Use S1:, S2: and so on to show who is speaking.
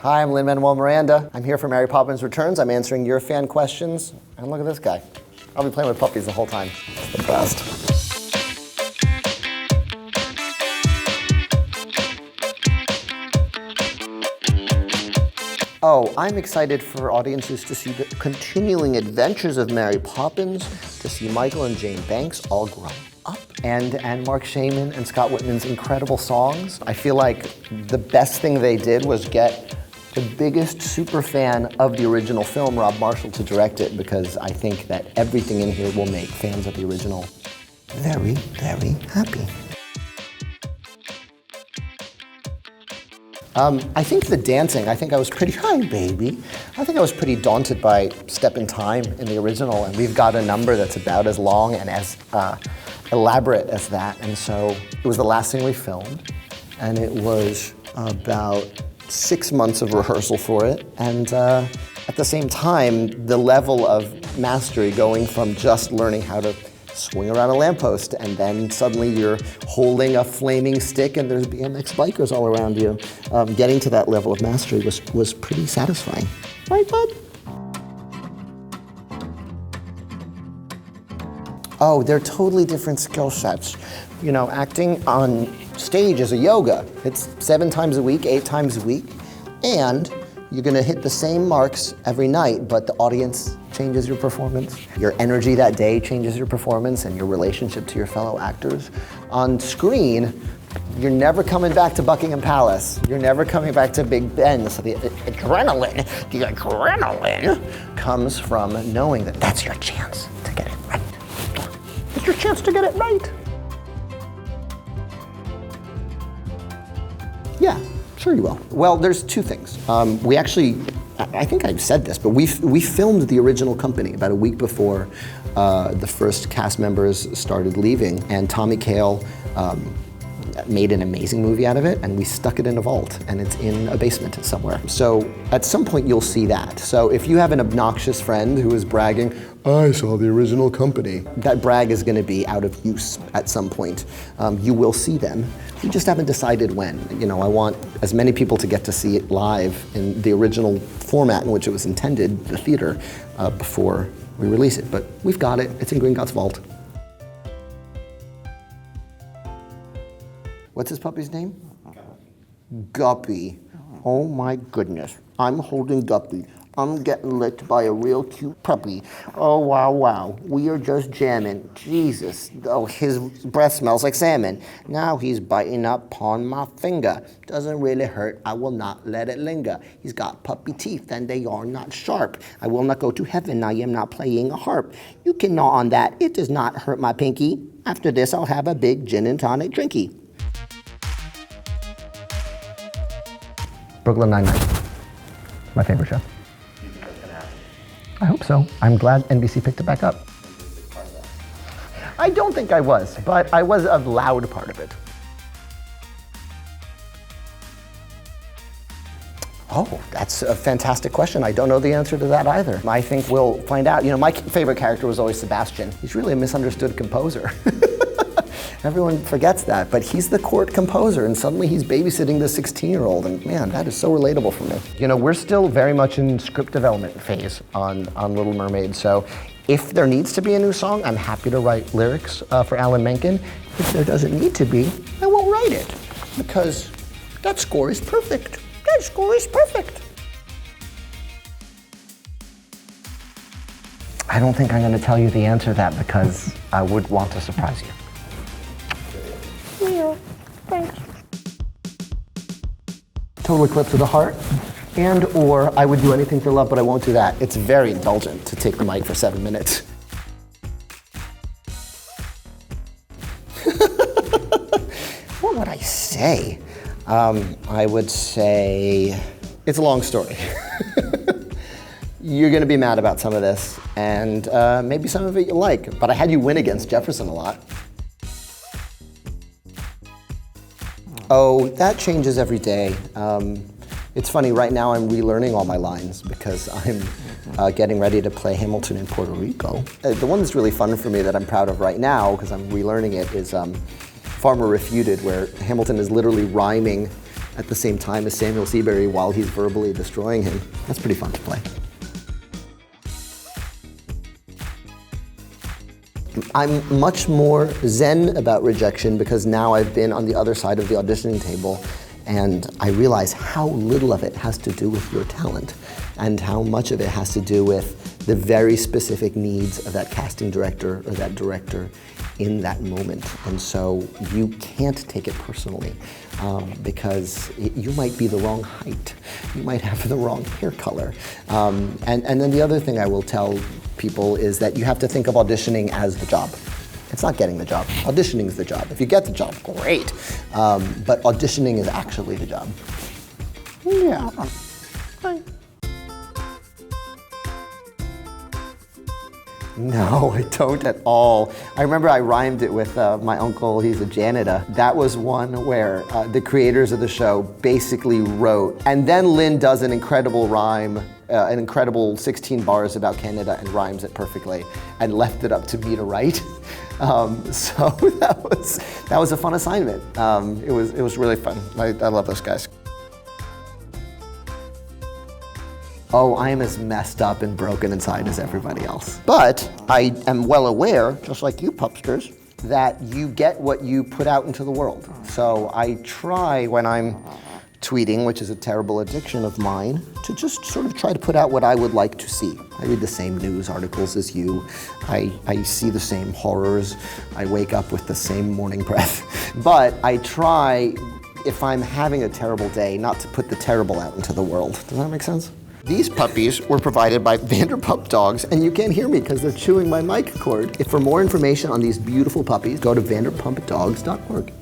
S1: Hi, I'm Lin-Manuel Miranda. I'm here for Mary Poppins Returns. I'm answering your fan questions. And look at this guy. I'll be playing with puppies the whole time. It's the best. Oh, I'm excited for audiences to see the continuing adventures of Mary Poppins, to see Michael and Jane Banks all grow up, and Mark Shaman and Scott Whitman's incredible songs. I feel like the best thing they did was get the biggest super fan of the original film, Rob Marshall, to direct it, because I think that everything in here will make fans of the original very, very happy. I think the dancing, I think I was pretty daunted by Step in Time in the original, and we've got a number that's about as long and as elaborate as that, and so it was the last thing we filmed, and it was about 6 months of rehearsal for it, and at the same time, the level of mastery going from just learning how to swing around a lamppost, and then suddenly you're holding a flaming stick and there's BMX bikers all around you. Getting to that level of mastery was pretty satisfying. Right, bud? Oh, they're totally different skill sets. You know, acting on stage is a yoga. It's 7 times a week, 8 times a week, and you're gonna hit the same marks every night, but the audience changes your performance. Your energy that day changes your performance and your relationship to your fellow actors. On screen, you're never coming back to Buckingham Palace. You're never coming back to Big Ben. So the adrenaline comes from knowing that that's your chance to get it right. It's your chance to get it right. Yeah. Sure you will. Well, there's 2 things. We actually, I think I've said this, but we filmed the original company about a week before the first cast members started leaving, and Tommy Kail made an amazing movie out of it, and we stuck it in a vault, and it's in a basement somewhere. So at some point you'll see that. So if you have an obnoxious friend who is bragging, I saw the original company, that brag is gonna be out of use at some point. You will see them. We just haven't decided when. You know, I want as many people to get to see it live in the original format in which it was intended, the theater, before we release it. But we've got it. It's in Gringotts Vault. What's his puppy's name? Guppy. Oh my goodness. I'm holding Guppy. I'm getting licked by a real cute puppy. Oh, wow, wow. We are just jamming. Jesus. Oh, his breath smells like salmon. Now he's biting up on my finger. Doesn't really hurt. I will not let it linger. He's got puppy teeth and they are not sharp. I will not go to heaven. I am not playing a harp. You can gnaw on that. It does not hurt my pinky. After this, I'll have a big gin and tonic drinky. Brooklyn Nine-Nine. My favorite show. I hope so. I'm glad NBC picked it back up. I don't think I was, but I was a loud part of it. Oh, that's a fantastic question. I don't know the answer to that either. I think we'll find out. You know, my favorite character was always Sebastian. He's really a misunderstood composer. Everyone forgets that, but he's the court composer, and suddenly he's babysitting the 16-year-old, and man, that is so relatable for me. You know, we're still very much in script development phase on Little Mermaid, so if there needs to be a new song, I'm happy to write lyrics for Alan Menken. If there doesn't need to be, I won't write it, because that score is perfect. That score is perfect. I don't think I'm going to tell you the answer to that, because I would want to surprise you. Yeah, thanks. Total eclipse of the heart, and or I would do anything for love, but I won't do that. It's very indulgent to take the mic for 7 minutes. What would I say? I would say, it's a long story. You're gonna be mad about some of this, and maybe some of it you like, but I had you win against Jefferson a lot. Oh, that changes every day. It's funny, right now I'm relearning all my lines because I'm getting ready to play Hamilton in Puerto Rico. The one that's really fun for me that I'm proud of right now, because I'm relearning it, is Farmer Refuted, where Hamilton is literally rhyming at the same time as Samuel Seabury while he's verbally destroying him. That's pretty fun to play. I'm much more zen about Rejection because now I've been on the other side of the auditioning table and I realize how little of it has to do with your talent and how much of it has to do with the very specific needs of that casting director or that director in that moment. And so you can't take it personally because you might be the wrong height. You might have the wrong hair color. And then the other thing I will tell people is that you have to think of auditioning as the job. It's not getting the job. Auditioning is the job. If you get the job, great. But auditioning is actually the job. Yeah. No, I don't at all. I remember I rhymed it with my uncle, he's a janitor. That was one where the creators of the show basically wrote, and then Lin does an incredible rhyme, an incredible 16 bars about Canada and rhymes it perfectly, and left it up to me to write. So that was a fun assignment. It was really fun. I love those guys. Oh, I am as messed up and broken inside as everybody else. But I am well aware, just like you pupsters, that you get what you put out into the world. So I try when I'm tweeting, which is a terrible addiction of mine, to just sort of try to put out what I would like to see. I read the same news articles as you. I see the same horrors. I wake up with the same morning breath. But I try, if I'm having a terrible day, not to put the terrible out into the world. Does that make sense? These puppies were provided by Vanderpump Dogs, and you can't hear me because they're chewing my mic cord. If for more information on these beautiful puppies, go to vanderpumpdogs.org.